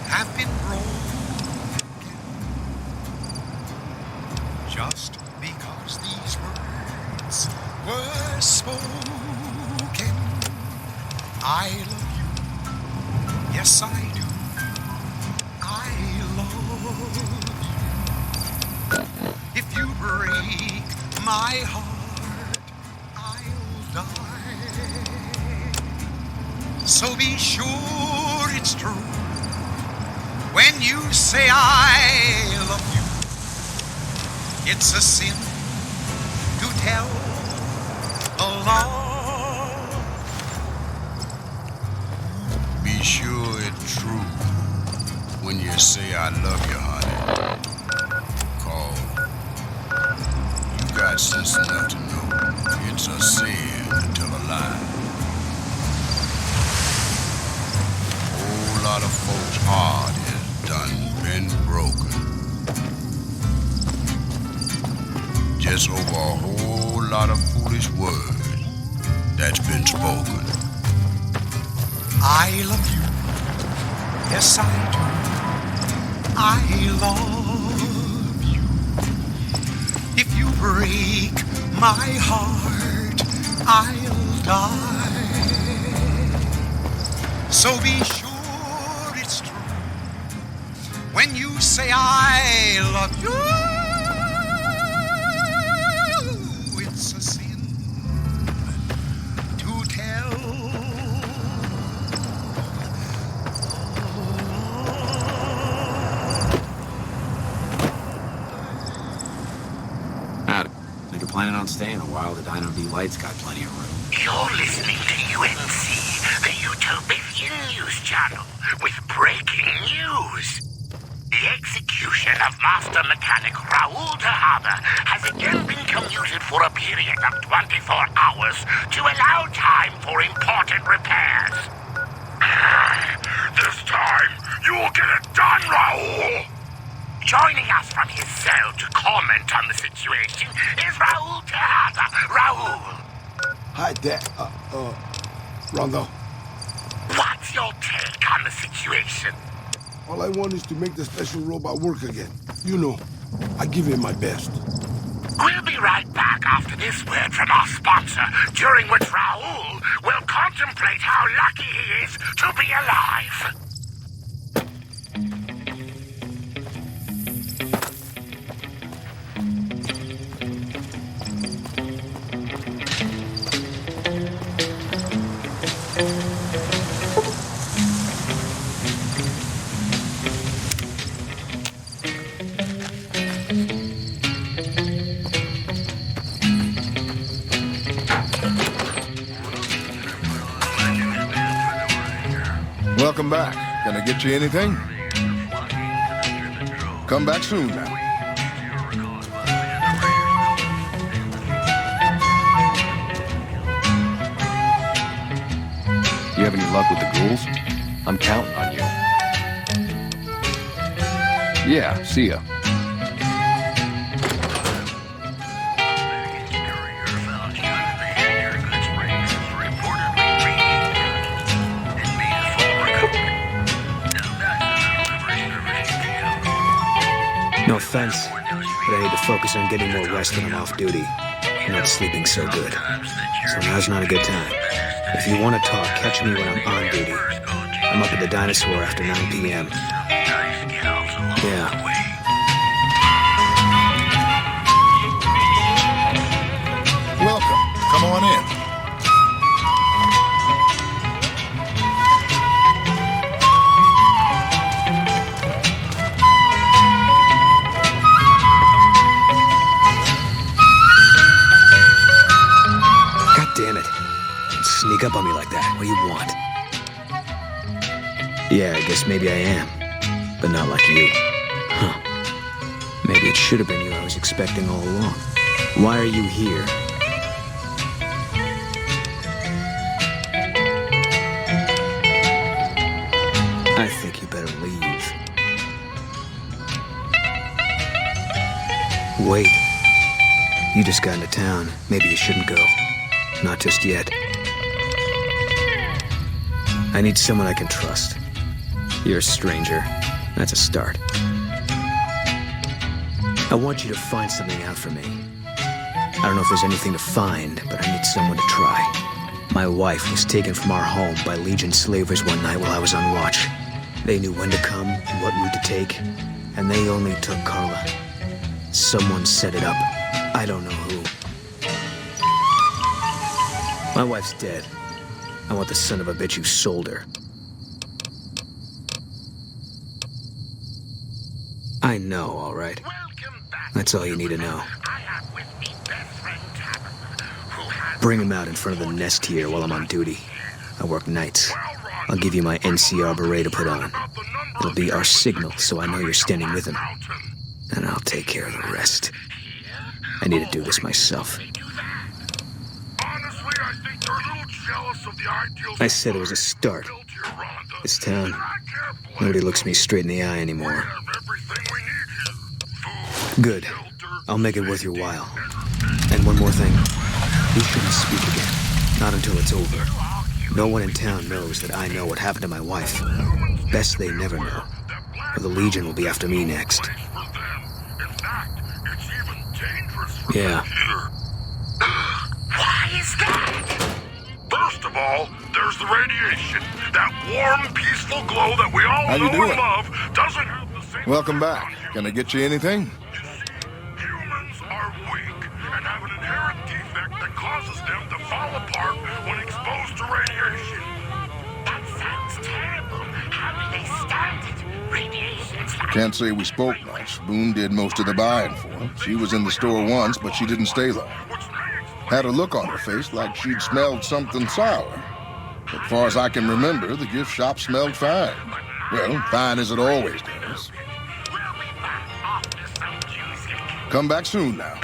have been broken just because these words were spoken. I love you, yes I do. I love you. If you break my heart, I'll die. So be sure it's true when you say I love you. It's a sin to tell a lie. Be sure it's true when you say I love you, honey. Call. You got sense enough to know it's a sin to tell a lie. A whole lot of folks' heart has done been broken stress over a whole lot of foolish words that's been spoken. I love you. Yes, I do. I love you. If you break my heart, I'll die. So be sure it's true when you say I love you. It's a sin to tell. Howdy. Think you're planning on staying a while? The Dino D-Light's got plenty of room. You're listening to UNC, the Utopian News Channel, with breaking news. The execution of Master Mechanic Raoul Tejada has again been commuted for a period of 24 hours to allow time for important repairs. This time, you will get it done, Raoul! Joining us from his cell to comment on the situation is Raoul Tejada. Raoul! Hi there, Rondo. What's your take on the situation? All I want is to make the special robot work again. You know, I give it my best. We'll be right back after this word from our sponsor, during which Raoul will contemplate how lucky he is to be alive. Welcome back. Can I get you anything? Come back soon now. You have any luck with the ghouls? I'm counting on you. Yeah, see ya. No offense, but I need to focus on getting more rest when I'm off duty. I'm not sleeping so good. So now's not a good time. If you want to talk, catch me when I'm on duty. I'm up at the Dinosaur after 9 p.m. Yeah. Welcome. Come on in. Sneak up on me like that. What do you want? Yeah, I guess maybe I am. But not like you. Huh. Maybe it should have been you I was expecting all along. Why are you here? I think you better leave. Wait. You just got into town. Maybe you shouldn't go. Not just yet. I need someone I can trust. You're a stranger. That's a start. I want you to find something out for me. I don't know if there's anything to find, but I need someone to try. My wife was taken from our home by Legion slavers one night while I was on watch. They knew when to come and what route to take, and they only took Carla. Someone set it up. I don't know who. My wife's dead. I want the son of a bitch who sold her. I know, all right. That's all you need to know. Bring him out in front of the nest here while I'm on duty. I work nights. I'll give you my NCR beret to put on. It'll be our signal, so I know you're standing with him. And I'll take care of the rest. I need to do this myself. I said it was a start. This town, nobody looks me straight in the eye anymore. Good. I'll make it worth your while. And one more thing. We shouldn't speak again. Not until it's over. No one in town knows that I know what happened to my wife. Best they never know. Or the Legion will be after me next. Yeah. Why is that? First of all, there's the radiation. That warm, peaceful glow that we all How you know doing? and love doesn't have the same... Welcome back. Can I get you anything? Humans are weak and have an inherent defect that causes them to fall apart when exposed to radiation. That sounds terrible. How do they stand it? Radiation's like... Can't say we spoke much. Boone did most of the buying for her. She was in the store once, but she didn't stay long. Had a look on her face like she'd smelled something sour. As far as I can remember, the gift shop smelled fine. Well, fine as it always does. Come back soon now.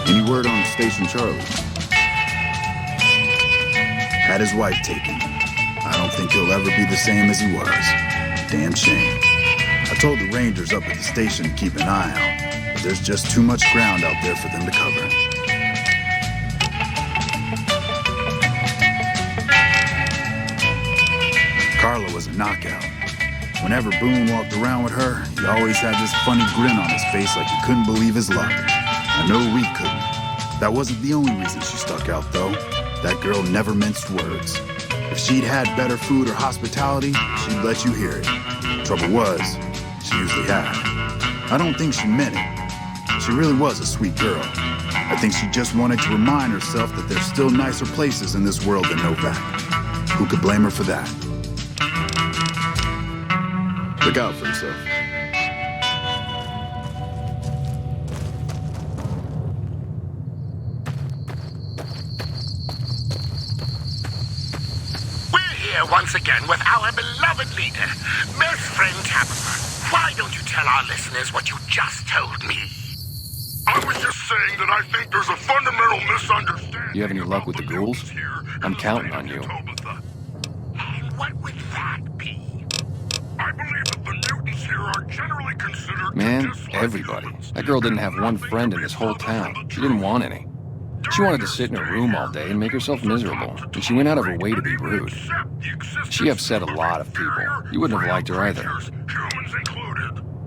Any word on Station Charlie? Had his wife taken. I don't think he'll ever be the same as he was. Damn shame. I told the Rangers up at the station to keep an eye out, but there's just too much ground out there for them to cover. Carla was a knockout. Whenever Boone walked around with her, he always had this funny grin on his face like he couldn't believe his luck. I know we couldn't. That wasn't the only reason she stuck out, though. That girl never minced words. If she'd had better food or hospitality, she'd let you hear it. Trouble was, she usually had. I don't think she meant it. She really was a sweet girl. I think she just wanted to remind herself that there's still nicer places in this world than Novak. Who could blame her for that? Look out for yourself. Once again with our beloved leader, best friend Tabitha. Why don't you tell our listeners what you just told me? I was just saying that I think there's a fundamental misunderstanding. You have any luck with the ghouls? I'm counting on you. And what would that be? I believe that the mutants here are generally considered... Man, everybody. That girl didn't have one friend in this whole town. She didn't want any. She wanted to sit in her room all day and make herself miserable, and she went out of her way to be rude. She upset a lot of people. You wouldn't have liked her either.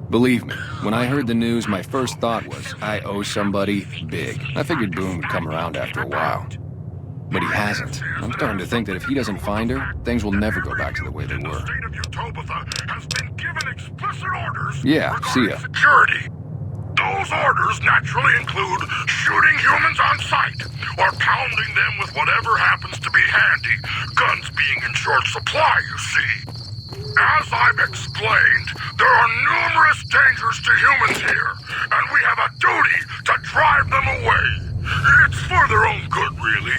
Believe me, when I heard the news, my first thought was, I owe somebody big. I figured Boone would come around after a while. But he hasn't. I'm starting to think that if he doesn't find her, things will never go back to the way they were. Yeah, see ya. Security. Those orders naturally include shooting humans on sight, or pounding them with whatever happens to be handy, guns being in short supply, you see. As I've explained, there are numerous dangers to humans here, and we have a duty to drive them away. It's for their own good, really.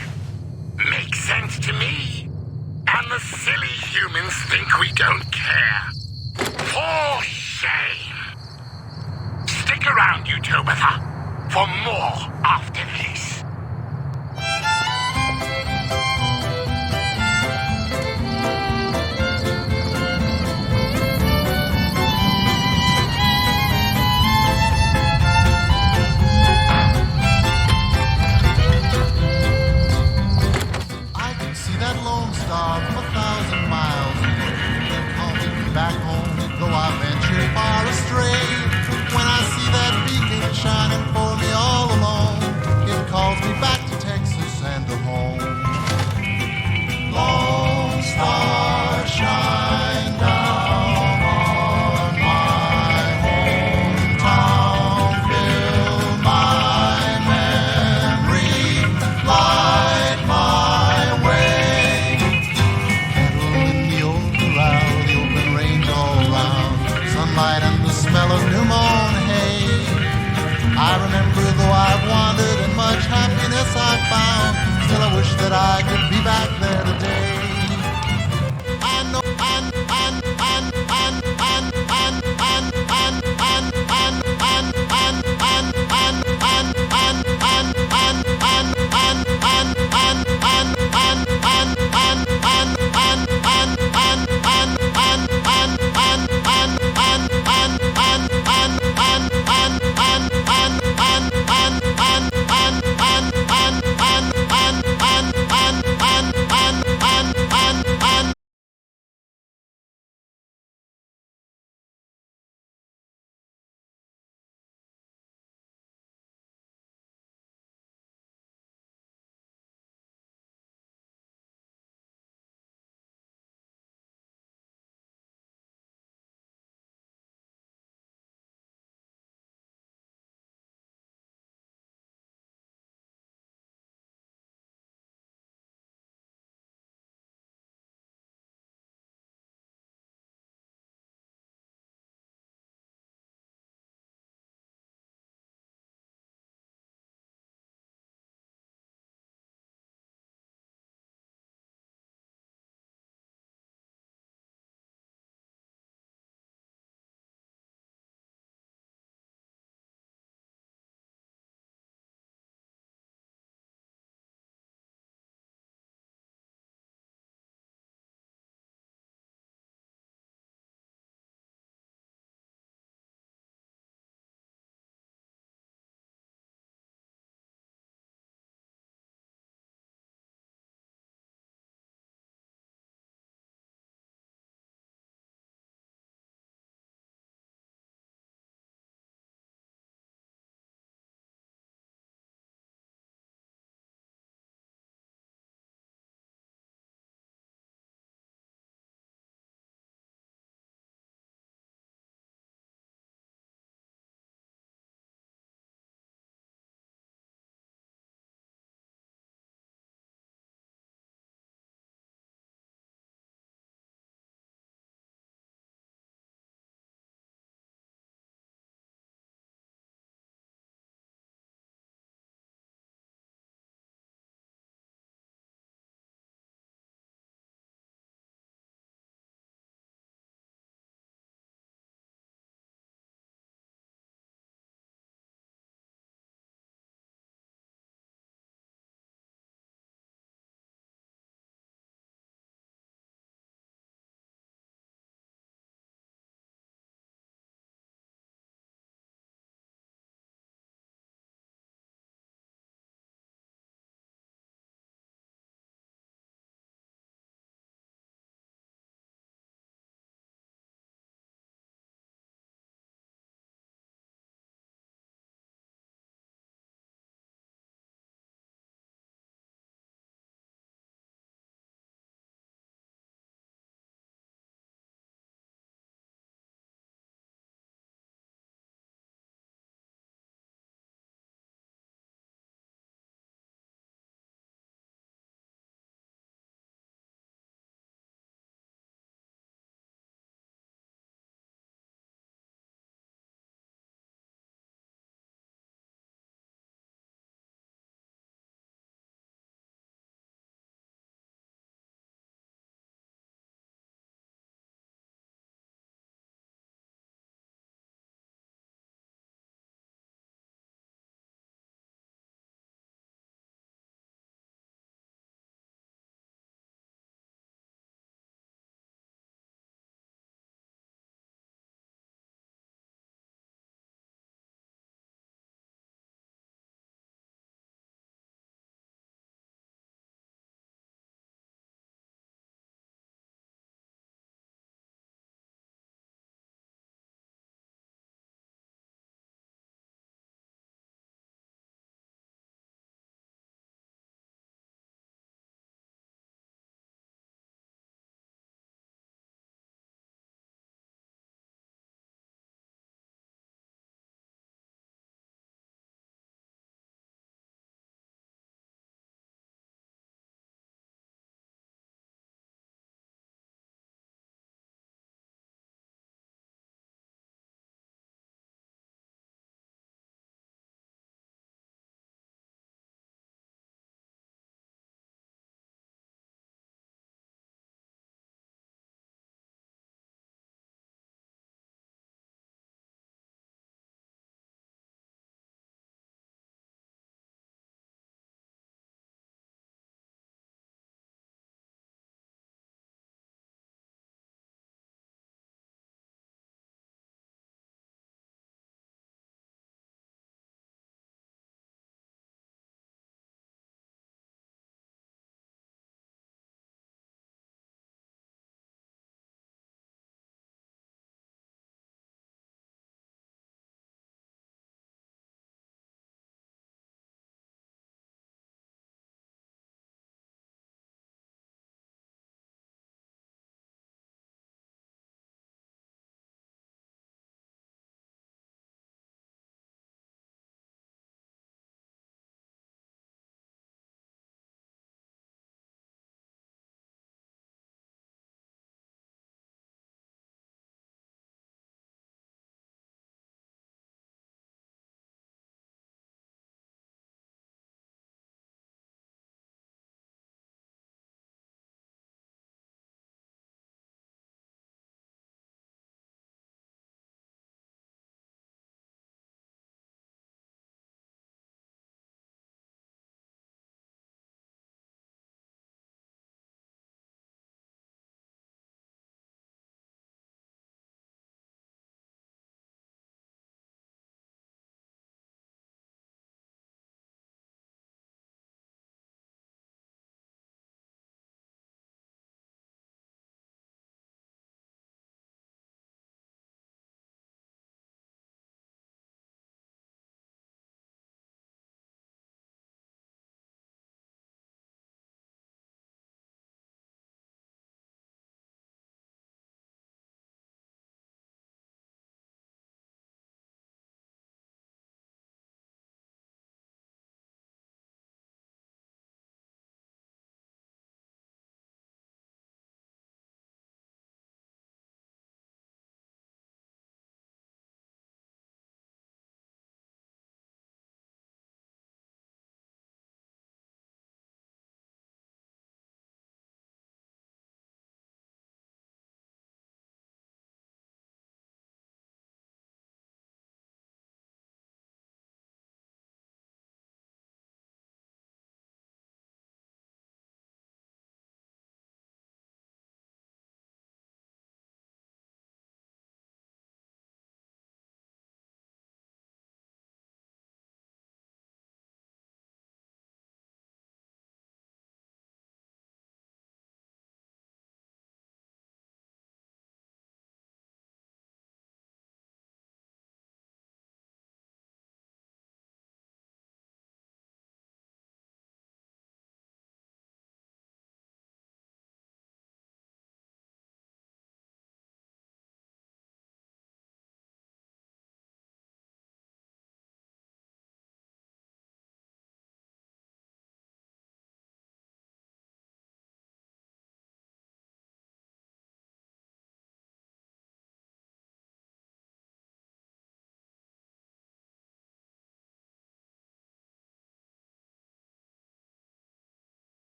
Makes sense to me. And the silly humans think we don't care. For shame. Stick around, you Tabitha, for more after this. I can see that lone star from 1,000 miles away, calling me back home, though I venture far astray. When I see that beacon shining for me all alone, it calls me back to Texas and to home. Lone star, shine down on that I could